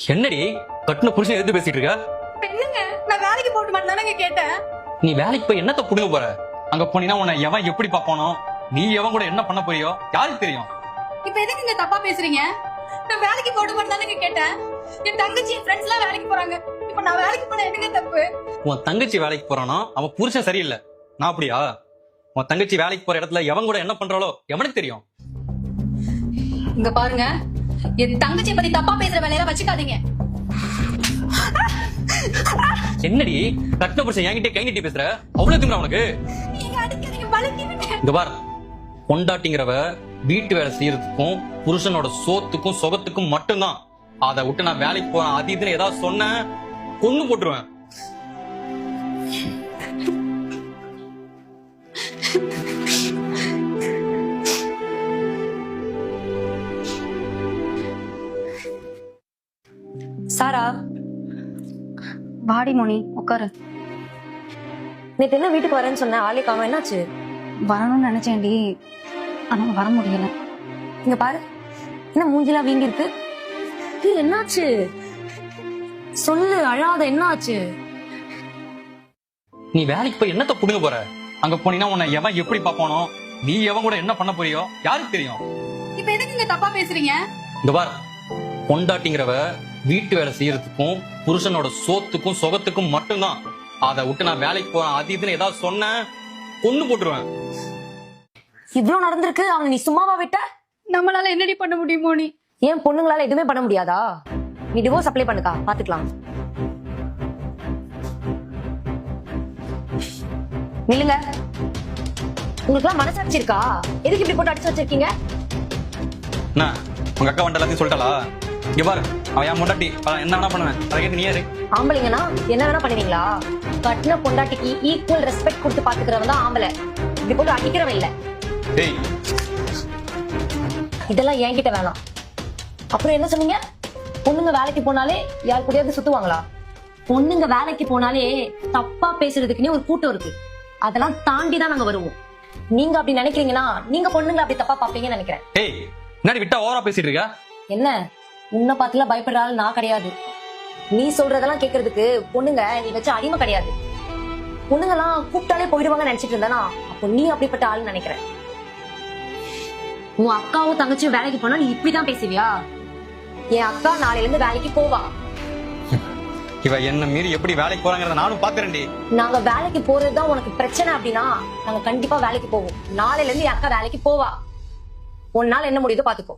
என்னடி கட்டுன புருஷன் எதிர்த்து பேசிட்டு இருக்க? என்னங்க நான் வேலைக்கு போட்டு மாட்டேன்னு கேட்டேன். நீ வேலைக்கு போய் என்னத்த புடுங்க போற? அங்க போனீனா உன்னை எவன் எப்படி பாப்பானோ, நீ எவன் கூட என்ன பண்ண போறியோ யாருக்கு தெரியும்? இப்ப எதுக்கு நீங்க தப்பா பேசுறீங்க? நான் வேலைக்கு போட்டு மாட்டேன்னு கேட்டேன். என் தங்கச்சி ஃப்ரெண்ட்ஸ் எல்லாம் வேலைக்கு போறாங்க. இப்ப நான் வேலைக்கு போனா என்னங்க தப்பு? உன் தங்கச்சி வேலைக்கு போறானோ அவன் புருஷன் சரியில்லை. நான் அப்படியா? உன் தங்கச்சி வேலைக்கு போற இடத்துல எவன் கூட என்ன பண்றாளோ எவனுக்கு தெரியும்? இங்க பாருங்க, என் தங்கச்சி பத்தி தப்பா பேசுற வேலையெல்லாம் வச்சுக்காதீங்க. என்னடி கட்டின புருஷன் என்கிட்ட கை நீட்டி பேசுற? அவ்வளவு திமிரா உனக்கு? நீங்க அடிக்கிறீங்க, வலிக்கிறீங்க. இங்க பார், பொண்டாட்டிங்கிறவ வீட்டு வேலை செய்யறதுக்கும் புருஷனோட சோத்துக்கும் சொகத்துக்கும் மட்டும்தான். அதை விட்டு நான் வேலைக்கு போறேன் அது இதுன்னு ஏதாவது சொன்ன கொன்னு போட்டுருவேன். சாரா, வாடி மோனி உட்காரு. நேத்து என்ன வீட்டுக்கு வரேன்னு சொன்ன, ஆளே காணோம், என்னாச்சு? வரணும்னு நினைச்சேன்டி, ஆனா வர முடியல. இங்க பாரு, என்ன மூஞ்சிலாம் வீங்கி இருக்கு? ஏய், என்னாச்சு சொல்லு, அழாத, என்னாச்சு? நீ வேலைக்கு போய் என்னத்த புடுங்க போற? அங்க போனீனா உன்னை எவன் எப்படி பாப்பானோ, நீ எவன் கூட என்ன பண்ண போறியோ யாருக்கு தெரியும்? இப்ப எதுக்கு நீங்க தப்பா பேசுறீங்க? இங்க பார், பொண்டாட்டிங்கிறவ வீட்டு வேலை செய்யறதுக்கும் புருஷனோட சோத்துக்கும் சொகத்துக்கும் மட்டும்தான். அதை விட்டு நான் வேலைக்கு போறேன் அது இதுன்னு ஏதாவது சொன்ன கொன்னு போட்டுருவேன். இவ்வளவு நடந்திருக்கு, அவனை நீ சும்மாவா விட்ட? நம்மளால என்னடி பண்ண முடியும் மோனி? ஏன் பொண்ணுங்களால எதுவுமே பண்ண முடியாதா? நீ டிவோர்ஸ் அப்ளை பண்ணுக்கா, பாத்துக்கலாம். நில்லுங்க. உங்களுக்கு எல்லாம் மனசாட்சி இருக்கா? எதுக்கு இப்படி போட்டு அடிச்சு வச்சிருக்கீங்க? என்ன உங்க அக்கா வந்துட்டு எல்லாத்தையும் சொல்லிட்டாளா? இங்க பாரு, அவன் என் பொண்டாட்டி, என்ன வேணா பண்ணுவேன், அதை கேட்டு நீ யாரு? ஆம்பளைங்கன்னா என்ன வேணா பண்ணுவீங்களா? கட்டின பொண்டாட்டிக்கு ஈக்குவல் ரெஸ்பெக்ட் கொடுத்து பாத்துக்கிறவன் தான் ஆம்பளை. இப்படி போட்டு அடிக்கிறவன் இல்ல. டேய், இதெல்லாம் என்கிட்ட வேணாம். அப்புறம் என்ன சொன்னீங்க? பொண்ணுங்க வேலைக்கு போனாலே யார் கூடயாவது சுத்துவாங்களா? பொண்ணுங்க வேலைக்கு போனாலே தப்பா பேசுறதுக்குன்னே ஒரு கூட்டம் இருக்கு. அதெல்லாம் தாண்டி தான் நாங்க வருவோம். நீங்க அப்படி நினைக்கிறீங்கன்னா நீங்க பொண்ணுங்களை அப்படி தப்பா பாப்பீங்கன்னு நினைக்கிறேன். டேய், முன்னாடி விட்டா ஓவரா பேசிட்டு இருக்க. என்ன, உன்னை பார்த்துல பயப்படுற ஆள் நான் கிடையாது. நீ சொல்றதெல்லாம் கேட்கறதுக்கு பொண்ணுங்க நீ வச்ச அடிமை கிடையாது. பொண்ணுங்கெல்லாம் கூப்பிட்டாலே போயிடுவாங்கன்னு நினைச்சிட்டு இருந்தானா, அப்போ நீ அப்படிப்பட்ட ஆள்னு நினைக்கிறேன். உன் அக்காவும் தங்கச்சியும் வேலைக்கு போனா நீ இப்படிதான் பேசுவியா? என் அக்கா நாளையில இருந்து வேலைக்கு போவா. இவ என்ன மீறி எப்படி வேலைக்கு போறாங்கறத நானும் பாக்குறேன்டி. நாங்க வேலைக்கு போறதுதான் உனக்கு பிரச்சனை அப்படின்னா நாங்க கண்டிப்பா வேலைக்கு போவோம். நாளையில இருந்து என் அக்கா வேலைக்கு போவா. உன்னால என்ன முடியுதோ பாத்துக்கோ.